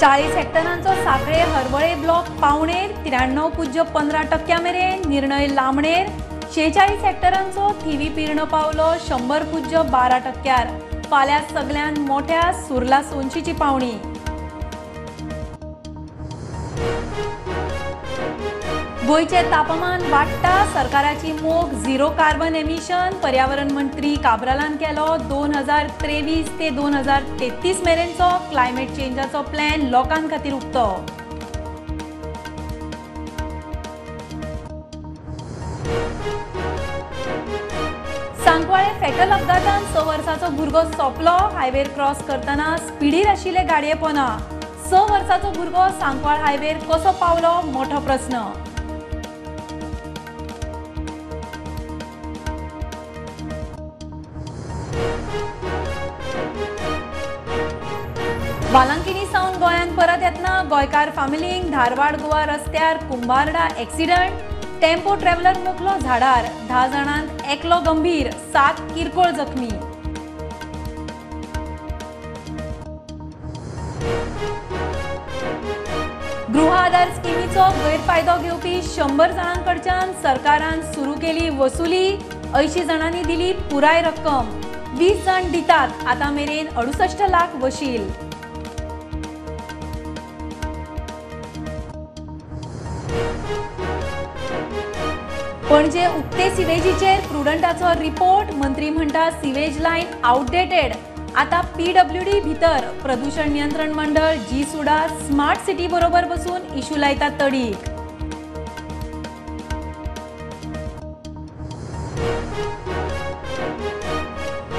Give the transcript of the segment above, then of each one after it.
40 हेक्टरांचो साखळे Harvalem block पावणेर 93.15% मेरेन, निर्णय लांबणेर 46 हेक्टरांचो थिवी पिर्ण पावलो 100.12%. फाल्यां सगळ्यात मोठ्या सुर्ला सोनशीची पावणी. गोयचे तापमान वाडटा, सरकाराची मोख झिरो कार्बन एमिशन. पर्यावरण मंत्री काब्रालान केलो 2023 ते 2033 मेरेनचो क्लायमेट चेंजाचो प्लॅन लोकां खातीर उक्तो. सांकवाळे फेटल अपघातान 6 वर्साचो भुरगो सोंपलो. हायवेर क्रॉस करतना स्पीडीर आशिल्ले गाडये पोना. 6 वर्साचो भुरगो सांकवाळ हायवेर कसो पावलो मोठो प्रस्न. वालांकिनी सावन गोंयान परत येतना गोंयकार फामिलींक धारवाड गोवा रस्त्यार कुंभारडा एक्सिडंट. टेम्पो ट्रॅव्हलर मुखलो झाडार. 10 जाणांत एकलो गंभीर, 7 किरकोळ जखमी. गृह आधार स्किमीचो गैरफायदो घेवपी 100 जाणांकडच्यान सरकारान सुरू केली वसुली. 80 जाणांनी दिली पुराय रक्कम. 20 जाण दितात. आतां मेरेन 68 लाख वशील. पणजे उक्ते सिवेजीचेर प्रुडंटाचो रिपोर्ट. मंत्री म्हणटा सिवेज लायन आउटडेटेड. आता पीडब्ल्यूडी भितर प्रदूषण नियंत्रण मंडळ जी सुडा स्मार्ट सिटी बरोबर बसून इशू लायता तडीक.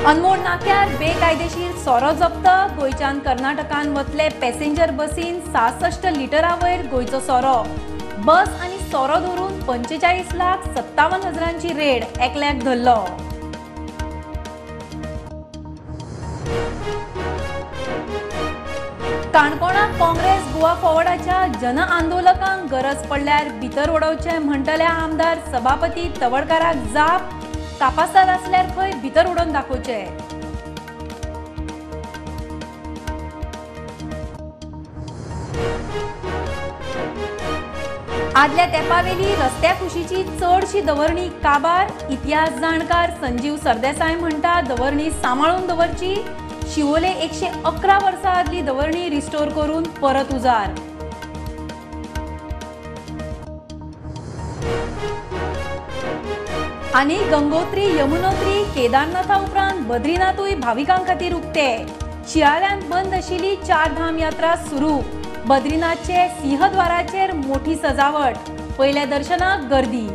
अनमोड नाक्यार बेकायदेशीर सोरो जप्त. गोंयच्यान कर्नाटकान वतले पॅसेंजर बसीन 66 लिटरा वयर गोंयचो सोरो. बस आनी सोरो धरून 45,57,000ची रेड. एकल्याक धरलो. काणकोणां काँग्रेस गोवा फॉरवर्डाच्या जन आंदोलकांक गरज पडल्यार भितर उडोवचे म्हणटल्या आमदार सभापती तवडकाराक जाप. कापासात आसल्यार खंय भितर उडोवन दाखोवचे. आदल्या तेंपावेली रस्त्या खुशीची चडशी दवरणी काबार. इतिहास जाणकार संजीव सरदेसाय म्हणटा दवरणी सांबाळून दवरची. शिवोले 111 वर्सां आदली दवरणी रिस्टोर करून परत उजार. आनी गंगोत्री यमुनोत्री केदारनाथा उपरांत बद्रीनाथूय भाविकां खातीर उक्ते. शियाळ्यांत बंद आशिल्ली 4 धाम यात्रा सुरू. बद्रीनाथचे सिंहद्वाराचेर मोठी सजावट. पयल्या दर्शनाक गर्दी.